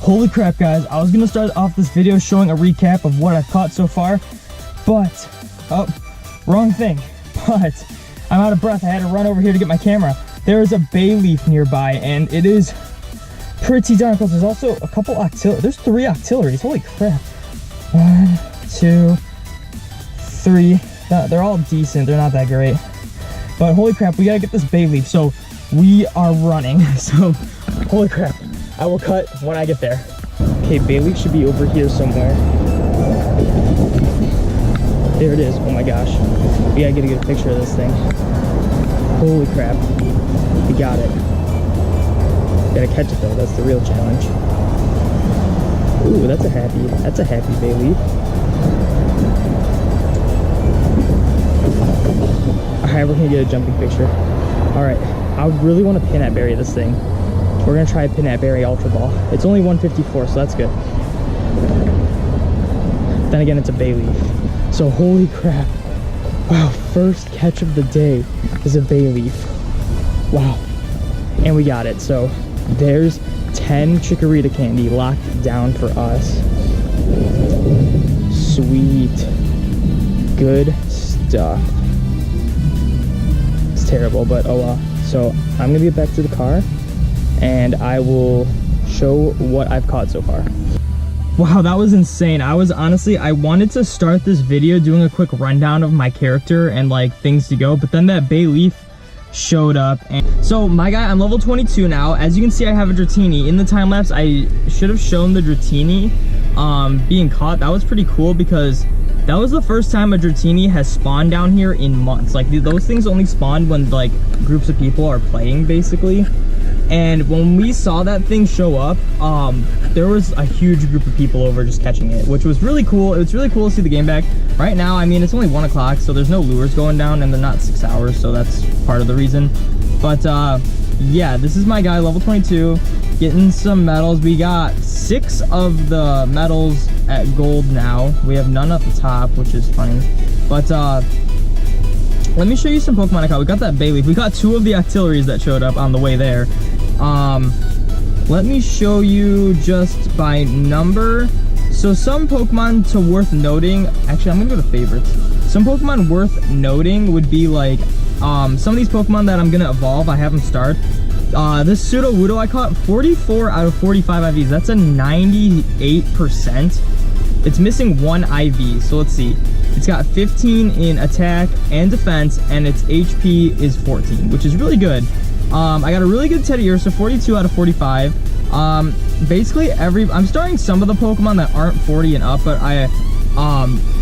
Holy crap, guys. I was going to start off this video showing a recap of what I've caught so far, but, oh, wrong thing. But I'm out of breath. I had to run over here to get my camera. There is a Bayleef nearby, and it is pretty darn close. There's also a couple there's 3 octilleries. Holy crap. 1, 2, 3. They're all decent. They're not that great. But holy crap, we gotta get this Bayleef. So we are running. So holy crap. I will cut when I get there. Okay, Bayleef should be over here somewhere. There it is. Oh my gosh. We gotta get a good picture of this thing. Holy crap. We got it. Gotta catch it though, that's the real challenge. Ooh, that's a happy Bayleef. Alright, we're gonna get a jumping picture. Alright, I would really want to pinat berry this thing. We're gonna try a pinat berry ultra ball. It's only 154, so that's good. Then again, it's a Bayleef. So holy crap. Wow, first catch of the day is a Bayleef. Wow. And we got it. So there's 10 Chikorita candy locked down for us. Sweet. Good stuff. It's terrible, but oh well. So I'm gonna get back to the car and I will show what I've caught so far. Wow, that was insane. I wanted to start this video doing a quick rundown of my character and like things to go, but then that Bayleef showed up. And so my guy, I'm level 22 now. As you can see, I have a Dratini. In the time lapse, I should have shown the Dratini being caught. That was pretty cool because that was the first time a Dratini has spawned down here in months. Like those things only spawned when like groups of people are playing basically. And when we saw that thing show up, there was a huge group of people over just catching it, which was really cool. It was really cool to see the game back. Right now, I mean, it's only 1 o'clock, so there's no lures going down, and they're not 6 hours, so that's part of the reason. But, yeah, this is my guy, level 22, getting some medals. We got 6 of the medals at gold now. We have none at the top, which is funny. But, let me show you some Pokemon I caught. We got that Bayleef. We got 2 of the octilleries that showed up on the way there. Let me show you just by number. So some Pokemon worth noting. Actually, I'm gonna go to favorites. Some Pokemon worth noting would be like some of these Pokemon that I'm gonna evolve. I have them start. This Sudowoodo I caught 44 out of 45 IVs. That's a 98%. It's missing 1 IV. So let's see. It's got 15 in attack and defense, and its HP is 14, which is really good. I got a really good Teddiursa, 42 out of 45. Basically I'm starting some of the Pokemon that aren't 40 and up, but I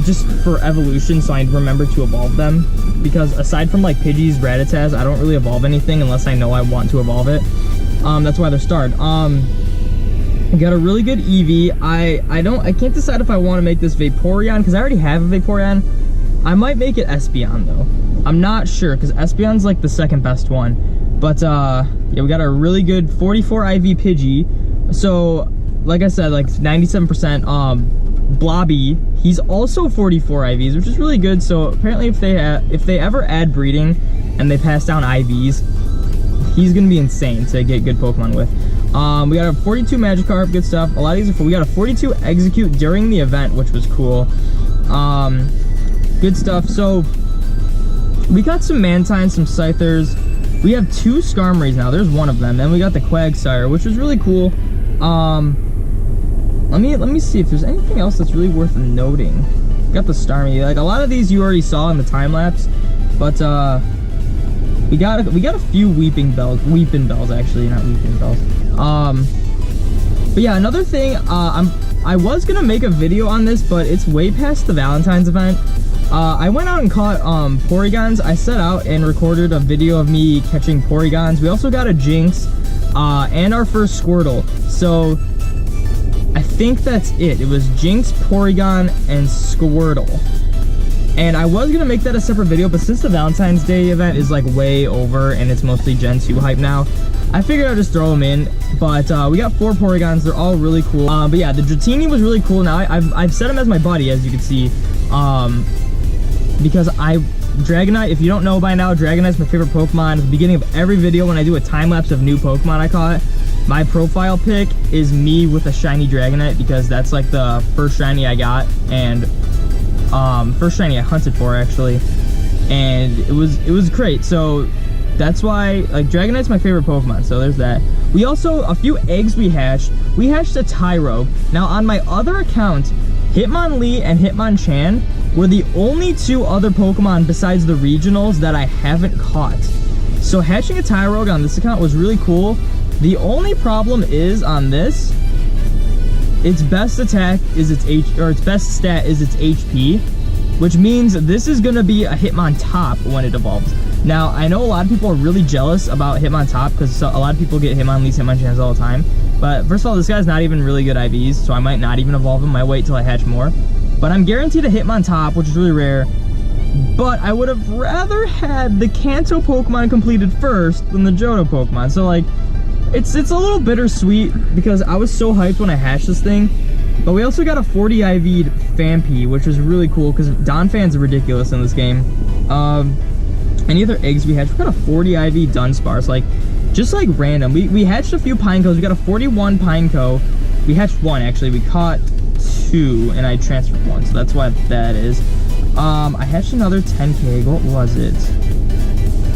just for evolution, so I remember to evolve them, because aside from like Pidgeys, Rattatas, I don't really evolve anything unless I know I want to evolve it. That's why they're starred. I got a really good Eevee. I can't decide if I want to make this Vaporeon, because I already have a Vaporeon. I might make it Espeon though. I'm not sure, because Espeon's like the second best one. But yeah, we got a really good 44 IV Pidgey. So like I said, like 97%. Blobby, he's also 44 IVs, which is really good. So apparently if they ever add breeding and they pass down IVs, he's gonna be insane to get good Pokemon with. We got a 42 Magikarp, good stuff. A lot of these are, we got a 42 Execute during the event, which was cool. Good stuff. So we got some Mantines, some Scythers. We have 2 Skarmorys now. There's 1 of them. Then we got the Quagsire, which was really cool. Let me see if there's anything else that's really worth noting. We got the Starmie. Like a lot of these you already saw in the time lapse, but we got a few Weeping Bells actually, not Weeping Bells. But yeah, another thing, I was gonna make a video on this, but it's way past the Valentine's event. I went out and caught Porygons. I set out and recorded a video of me catching Porygons. We also got a Jinx and our first Squirtle. So I think that's it. It was Jinx, Porygon, and Squirtle. And I was gonna make that a separate video, but since the Valentine's Day event is like way over and it's mostly Gen 2 hype now, I figured I'd just throw them in. But we got 4 Porygons. They're all really cool. But yeah, the Dratini was really cool. Now I've set him as my buddy, as you can see. Because Dragonite, if you don't know by now, Dragonite's my favorite Pokemon. At the beginning of every video when I do a time lapse of new Pokemon I caught, my profile pic is me with a shiny Dragonite, because that's like the first shiny I got, and first shiny I hunted for actually, and it was great. So that's why, like, Dragonite's my favorite Pokemon, so there's that. We also, a few eggs we hatched a Tyro. Now on my other account, Hitmonlee and Hitmonchan were the only two other Pokemon besides the regionals that I haven't caught. So hatching a Tyrogue on this account was really cool. The only problem is on this, its best attack is its its best stat is its HP, which means this is gonna be a Hitmontop when it evolves. Now, I know a lot of people are really jealous about Hitmontop because a lot of people get Hitmonlees, Hitmonchans all the time. But first of all, this guy's not even really good IVs, so I might not even evolve him. I might wait till I hatch more. But I'm guaranteed a Hitmontop, which is really rare. But I would have rather had the Kanto Pokemon completed first than the Johto Pokemon. So like, it's a little bittersweet because I was so hyped when I hatched this thing. But we also got a 40 IV'd Phanpy, which was really cool because Donphan's ridiculous in this game. Any other eggs we hatched? We got a 40 IV Dunsparce, like, just like random. We hatched a few Pinecos. We got a 41 Pineco. We hatched one actually. We caught two and I transferred one, so that's why that is. I hatched another 10K egg. What was it?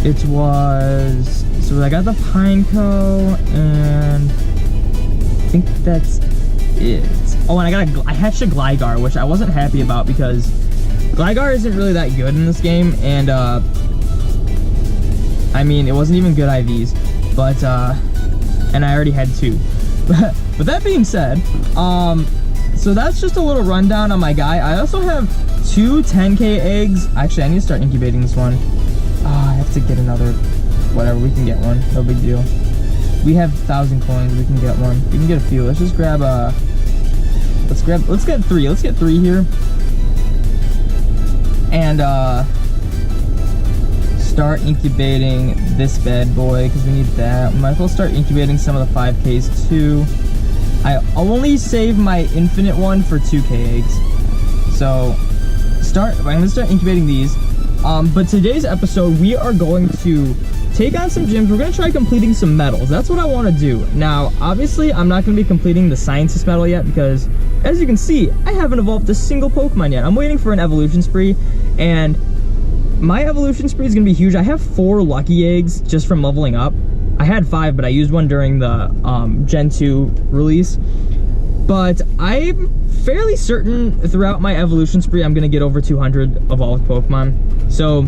It was, so I got the Pineco and I think that's it. Oh, and I hatched a Gligar, which I wasn't happy about because Gligar isn't really that good in this game, and I mean, it wasn't even good IVs, but and I already had two. But that being said, so that's just a little rundown on my guy. I also have two 10K eggs. Actually, I need to start incubating this one. I have to get another, whatever, we can get one, no big deal. We have 1,000 coins, we can get one. We can get a few. Let's just grab let's get three. Let's get three here. And start incubating this bad boy because we need that. We might as well start incubating some of the 5Ks too. I'll only save my infinite one for 2K eggs. So I'm gonna start incubating these. But today's episode, we are going to take on some gyms. We're gonna try completing some medals. That's what I want to do. Now, obviously, I'm not gonna be completing the scientist medal yet because, as you can see, I haven't evolved a single Pokemon yet. I'm waiting for an evolution spree, and my evolution spree is gonna be huge. I have 4 lucky eggs just from leveling up. I had 5, but I used one during the Gen 2 release. But I'm fairly certain throughout my evolution spree, I'm gonna get over 200 evolved Pokemon. So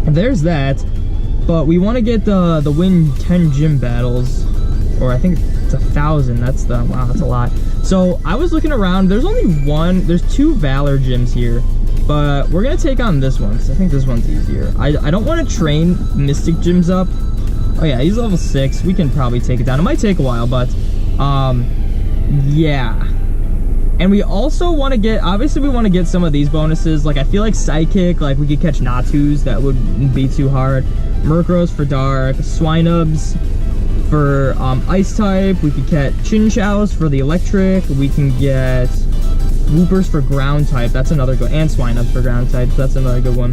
there's that. But we want to get the win 10 gym battles, or I think it's 1,000. That's wow, that's a lot. So I was looking around. There's there's 2 Valor gyms here, but we're gonna take on this one because I think this one's easier. I don't want to train Mystic gyms up. Oh yeah, he's level 6. We can probably take it down. It might take a while, but yeah. And we also want to get, obviously we want to get some of these bonuses. Like I feel like Psychic, like we could catch Natus, that wouldn't be too hard. Murkrows for Dark, Swinubs for Ice type. We could catch Chinchows for the Electric. We can get Woopers for Ground type. That's another good, and Swinubs for Ground type. So that's another good one.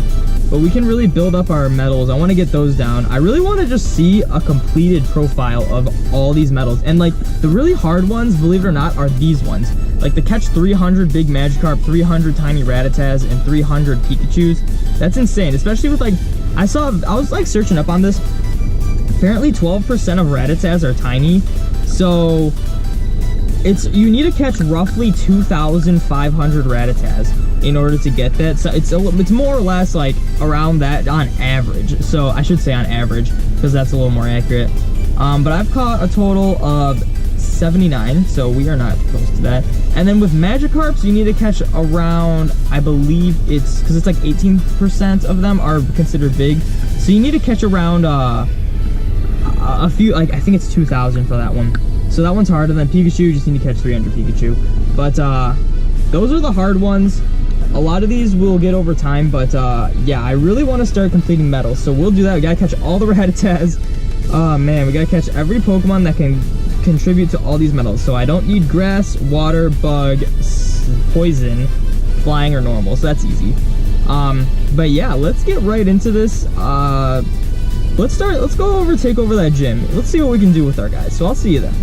But we can really build up our medals. I want to get those down. I really want to just see a completed profile of all these medals. And like the really hard ones, believe it or not, are these ones. Like the catch 300 big Magikarp, 300 tiny Rattatas, and 300 Pikachus. That's insane, especially with like, I was like searching up on this. Apparently 12% of Rattatas are tiny. So you need to catch roughly 2,500 Rattatas in order to get that. So it's more or less like around that on average. So I should say on average because that's a little more accurate. But I've caught a total of 79, so we are not close to that. And then with Magikarps, you need to catch around, I believe it's, because it's like 18% of them are considered big. So you need to catch around a few, like I think it's 2,000 for that one. So that one's hard, and then Pikachu, you just need to catch 300 Pikachu. But those are the hard ones. A lot of these we'll get over time, but yeah, I really want to start completing medals. So we'll do that. We gotta catch all the Rattatas. Oh man, we gotta catch every Pokemon that can contribute to all these medals. So I don't need grass, water, bug, poison, flying, or normal. So that's easy. But yeah, let's get right into this. let's go take over that gym. Let's see what we can do with our guys. So I'll see you then.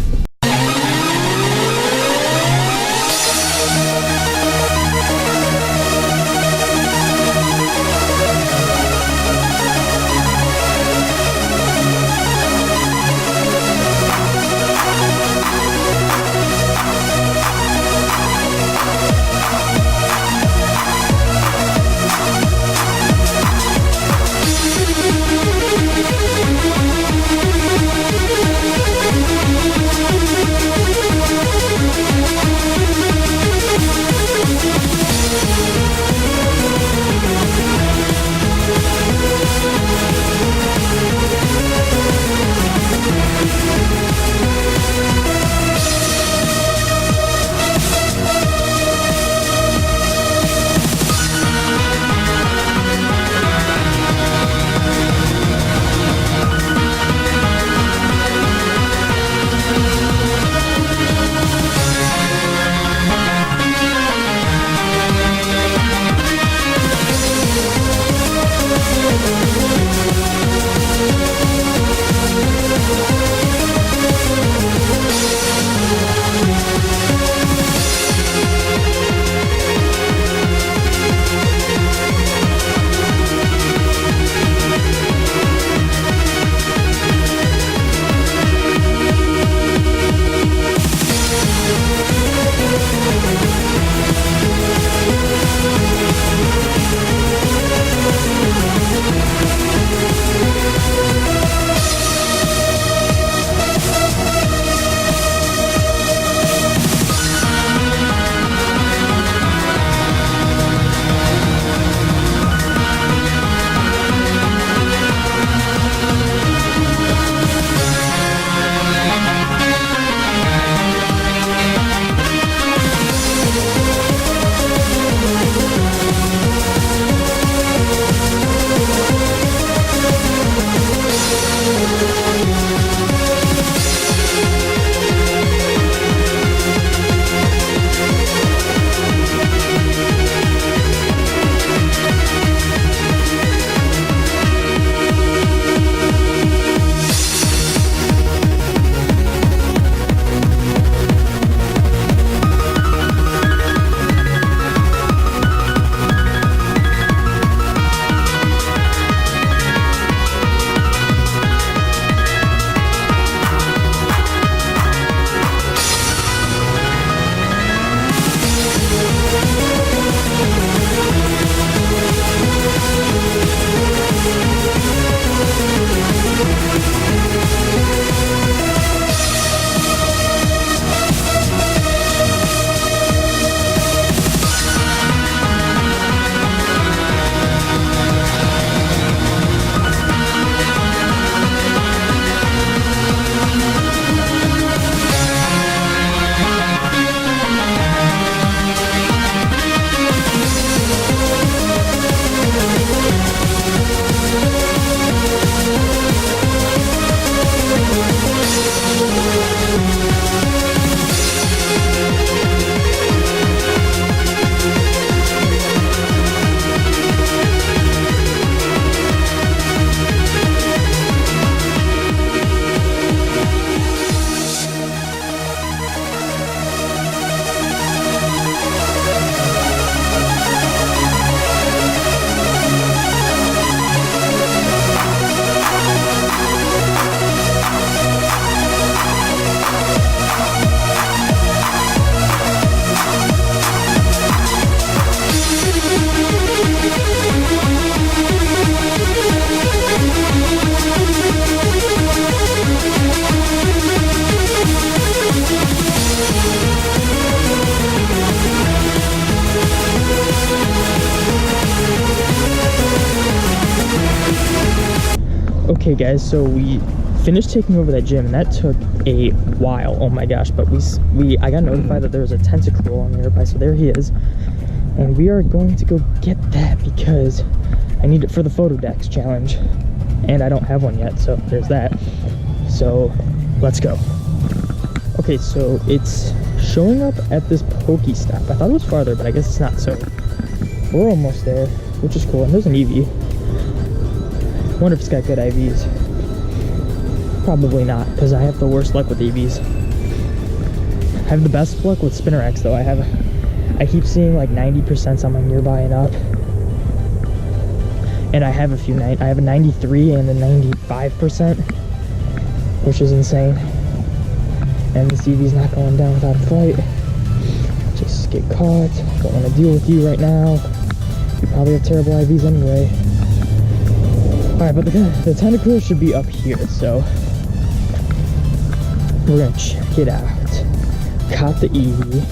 Okay guys, so we finished taking over that gym and that took a while. Oh my gosh, but I got notified that there was a tentacle on nearby, so there he is. And we are going to go get that because I need it for the photo decks challenge. And I don't have one yet, so there's that. So let's go. Okay, so it's showing up at this Pokestop. I thought it was farther, but I guess it's not, so we're almost there, which is cool. And there's an EV. Wonder if it's got good IVs. Probably not, because I have the worst luck with EVs. I have the best luck with Spinnerax though. I keep seeing like 90% on my nearby and up. And I have I have a 93 and a 95%, which is insane. And this EV's not going down without a fight. Just get caught. Don't want to deal with you right now. You probably have terrible IVs anyway. Alright, but the tentacle should be up here, so we're gonna check it out. Caught the EV.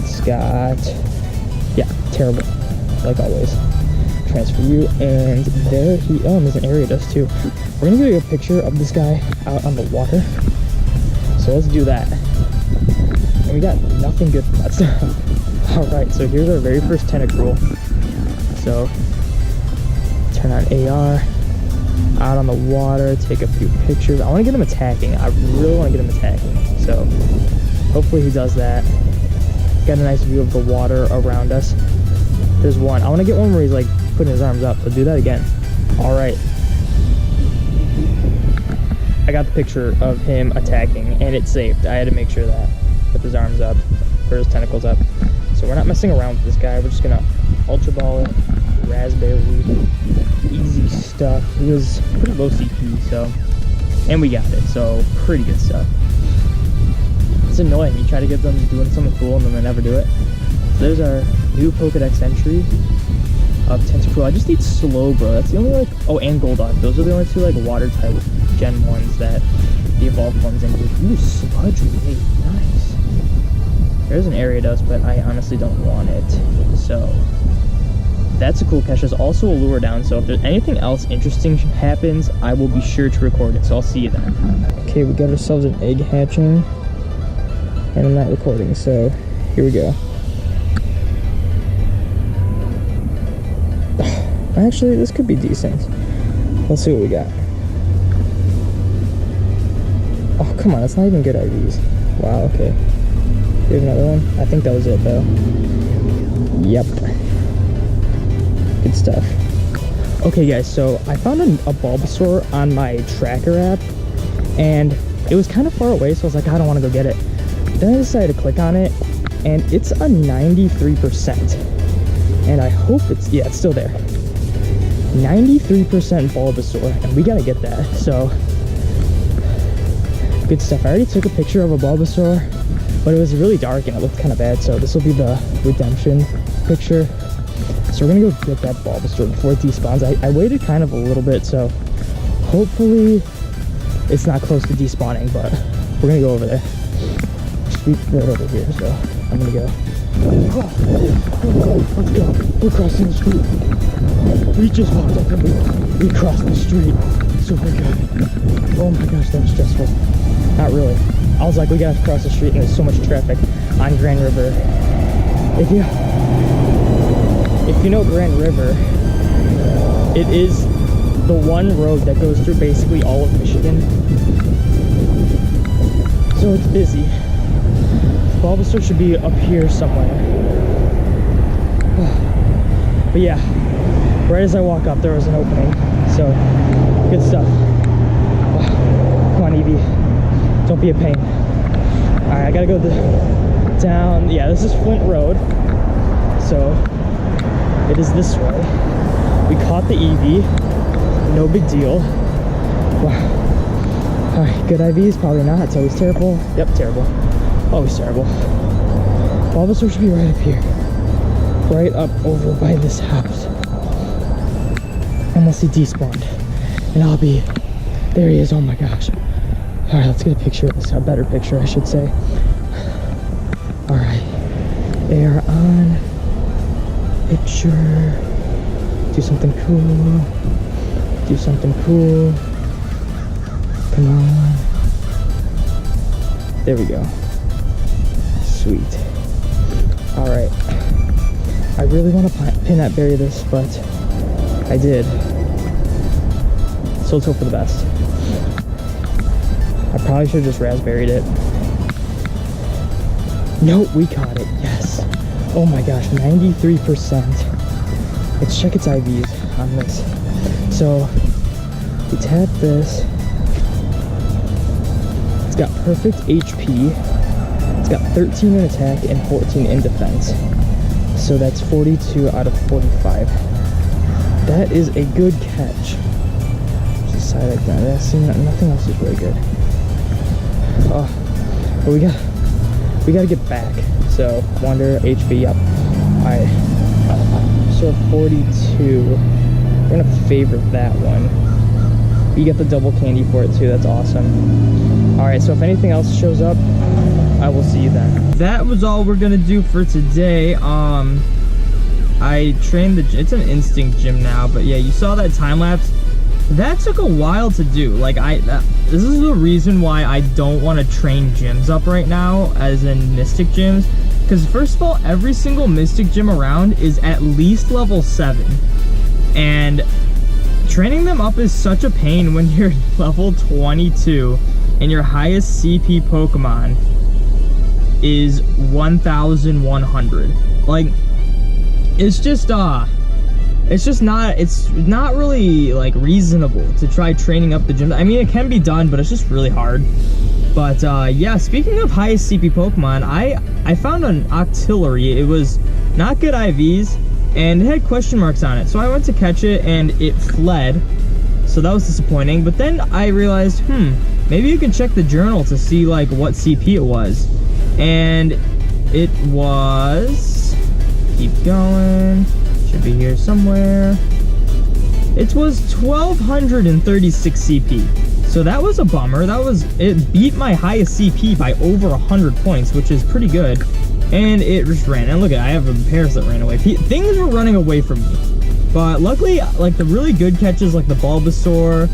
Scott. Yeah, terrible. Like always. Transfer you, and there he, oh, there's an area dust too. We're gonna get a picture of this guy out on the water. So let's do that. And we got nothing good from that stuff. Alright, so here's our very first tentacruel. So, turn on AR. Out on the water, take a few pictures. I want to get him attacking. I really want to get him attacking. So, hopefully he does that. Got a nice view of the water around us. There's one. I want to get one where he's like putting his arms up. So do that again. Alright. I got the picture of him attacking and it's saved. I had to make sure that. With his arms up, or his tentacles up. So we're not messing around with this guy. We're just gonna Ultra Ball it. Raspberry. Easy stuff. It was pretty low CP, so. And we got it, so pretty good stuff. It's annoying. You try to get them doing something cool and then they never do it. So there's our new Pokedex entry of Tentacruel. I just need Slowbro. That's the only like, oh, and Golduck. Those are the only two like water type Gen 1s that the evolved ones include. Ooh, Sludge Wave. Nice. There's an Ariados, but I honestly don't want it. So that's a cool catch. There's also a lure down, so if there's anything else interesting happens, I will be sure to record it. So I'll see you then. Okay, we got ourselves an egg hatching, and I'm not recording, so here we go. Actually, this could be decent. Let's see what we got. Oh, come on, that's not even good IVs. Wow, okay. Do you have another one? I think that was it, though. Yep. Good stuff. Okay, guys, so I found a Bulbasaur on my tracker app, and it was kind of far away, so I was like, I don't want to go get it. Then I decided to click on it, and it's a 93%. And I hope it's, yeah, it's still there. 93% Bulbasaur, and we gotta get that, so good stuff. I already took a picture of a Bulbasaur, but it was really dark and it looked kind of bad, so this will be the redemption picture. So we're gonna go get that Bulbasaur before it despawns. I waited kind of a little bit, so hopefully it's not close to despawning, but we're gonna go over there. Street right over here, so I'm gonna go. Let's go. We're crossing the street. We just walked up and we crossed the street. Super good. Oh my gosh, that was stressful. Not really. I was like, we gotta cross the street and there's so much traffic on Grand River. If you know Grand River, it is the one road that goes through basically all of Michigan. So it's busy. Bulbasaur should be up here somewhere. But yeah, right as I walk up, there was an opening. So, good stuff. Come on, Eevee. Don't be a pain. Alright, I gotta go down. Yeah, this is Flint Road. So, it is this way. We caught the Eevee. No big deal. Wow. Alright, good IVs? Probably not. It's always terrible. Yep, terrible. Always terrible. Bulbasaur should be right up here. Right up over by this house. Unless he despawned. And I'll be... There he is. Oh my gosh. Alright, let's get a picture of this. A better picture, I should say. Alright. They are on. Picture. Do something cool. Do something cool. Come on. There we go. Sweet. Alright. I really want to peanut berry this, but I did. So let's hope for the best. I probably should have just raspberried it. Nope, we caught it. Yes. Oh my gosh, 93%. Let's check its IVs on this. So, We tap this. It's got perfect HP. It's got 13 in attack and 14 in defense. So that's 42 out of 45. That is a good catch. Just side like that. Yeah, see, nothing else is really good. Oh, but we gotta get back. So Wander HP up. Alright. So 42. We're gonna favorite that one. You get the double candy for it too. That's awesome. Alright, so if anything else shows up, I will see you then. That was all we're gonna do for today. I trained it's an instinct gym now, but yeah, you saw that time lapse. That took a while to do. Like this is the reason why I don't want to train gyms up right now, as in Mystic gyms. Because first of all, every single Mystic gym around is at least level 7. And training them up is such a pain when you're level 22 and your highest CP Pokemon is 1,100. Like, it's not really like reasonable to try training up the gym. I mean, it can be done, but it's just really hard. But yeah, speaking of highest CP Pokemon, I found an Octillery. It was not good IVs and it had question marks on it. So I went to catch it and it fled. So that was disappointing. But then I realized, maybe you can check the journal to see like what CP it was. And it was, keep going, should be here somewhere. It was 1,236 CP. So that was a bummer. It beat my highest CP by over 100 points, which is pretty good. And it just ran. And look at, I have a Paris that ran away. Things were running away from me. But luckily, like the really good catches, like the Bulbasaur,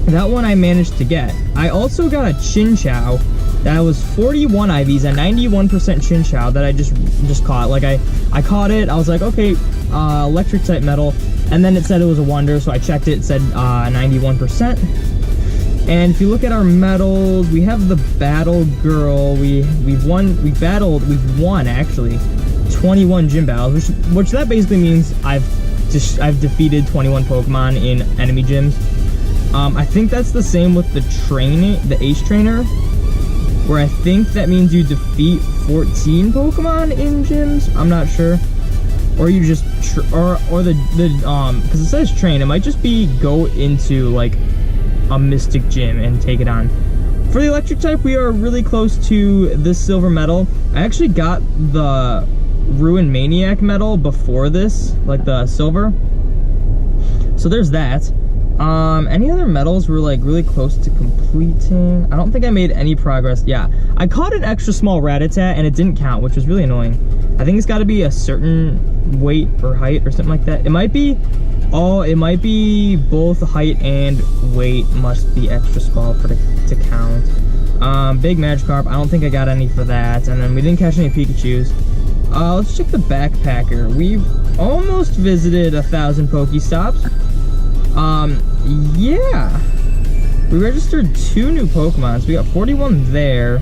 that one I managed to get. I also got a Chinchou that was 41 IVs and 91% Chinchou that I just caught. Like I caught it, I was like, okay, electric type metal, and then it said it was a wonder, so I checked it, said 91%. And if you look at our medals, we have the Battle Girl. We've won actually 21 gym battles, which that basically means I've defeated 21 Pokemon in enemy gyms. I think that's the same with the Ace Trainer, where I think that means you defeat 14 Pokemon in gyms. I'm not sure. Or you just, because it says train, it might just be go into like a Mystic gym and take it on. For the electric type, we are really close to this silver medal. I actually got the Ruin Maniac medal before this, like the silver. So there's that. Any other medals we're like really close to completing? I don't think I made any progress. Yeah, I caught an extra small Rattata and it didn't count, which was really annoying. I think it's got to be a certain weight or height or something like that. It might be both height and weight must be extra small for to count. Big Magikarp, I don't think I got any for that. And then we didn't catch any Pikachus. Let's check the backpacker. We've almost visited 1,000 Pokestops. Yeah, we registered 2 new Pokemon. So we got 41 there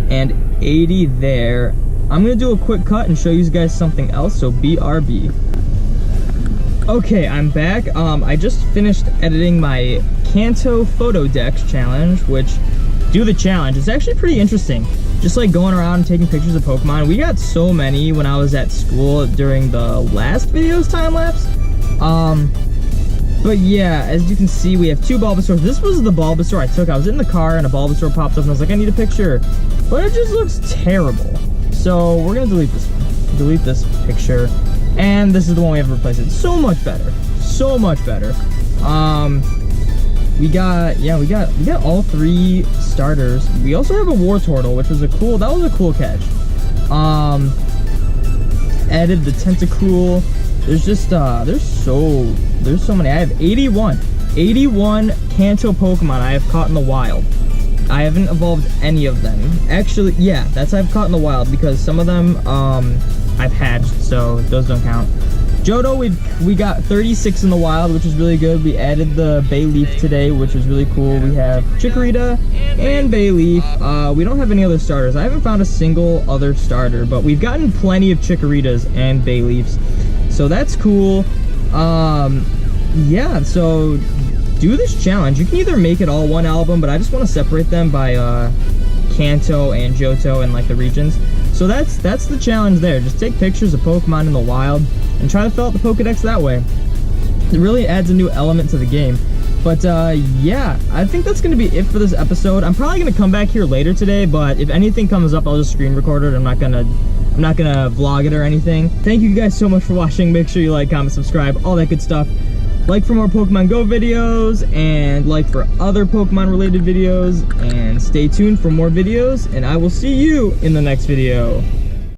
and 80 there. I'm gonna do a quick cut and show you guys something else, so BRB. Okay, I'm back. I just finished editing my Kanto Photo Dex challenge, which, do the challenge. It's actually pretty interesting. Just like going around and taking pictures of Pokemon. We got so many when I was at school during the last video's time lapse. But yeah, as you can see, we have 2 Bulbasaurs. This was the Bulbasaur I took. I was in the car and a Bulbasaur popped up and I was like, I need a picture. But it just looks terrible. So we're gonna delete this one. Delete this picture. And this is the one we have to replace it. So much better. So much better. We got all 3 starters. We also have a Wartortle, which was a cool catch. Added the Tentacruel. There's just there's so many. I have 81 Kanto Pokemon I have caught in the wild. I haven't evolved any of them. Actually, yeah, that's I've caught in the wild, because some of them I've hatched, so those don't count. Johto, we got 36 in the wild, which is really good. We added the Bayleef today, which is really cool. We have Chikorita and Bayleef. We don't have any other starters. I haven't found a single other starter, but we've gotten plenty of Chikoritas and Bayleefs, so that's cool. Yeah, so do this challenge. You can either make it all one album, but I just want to separate them by Kanto and Johto and like the regions. So that's the challenge there. Just take pictures of Pokemon in the wild and try to fill out the Pokedex that way. It really adds a new element to the game. But yeah, I think that's gonna be it for this episode. I'm probably gonna come back here later today, but if anything comes up, I'll just screen record it. I'm not gonna vlog it or anything. Thank you guys so much for watching. Make sure you like, comment, subscribe, all that good stuff. Like for more Pokemon Go videos, and like for other Pokemon related videos, and stay tuned for more videos, and I will see you in the next video.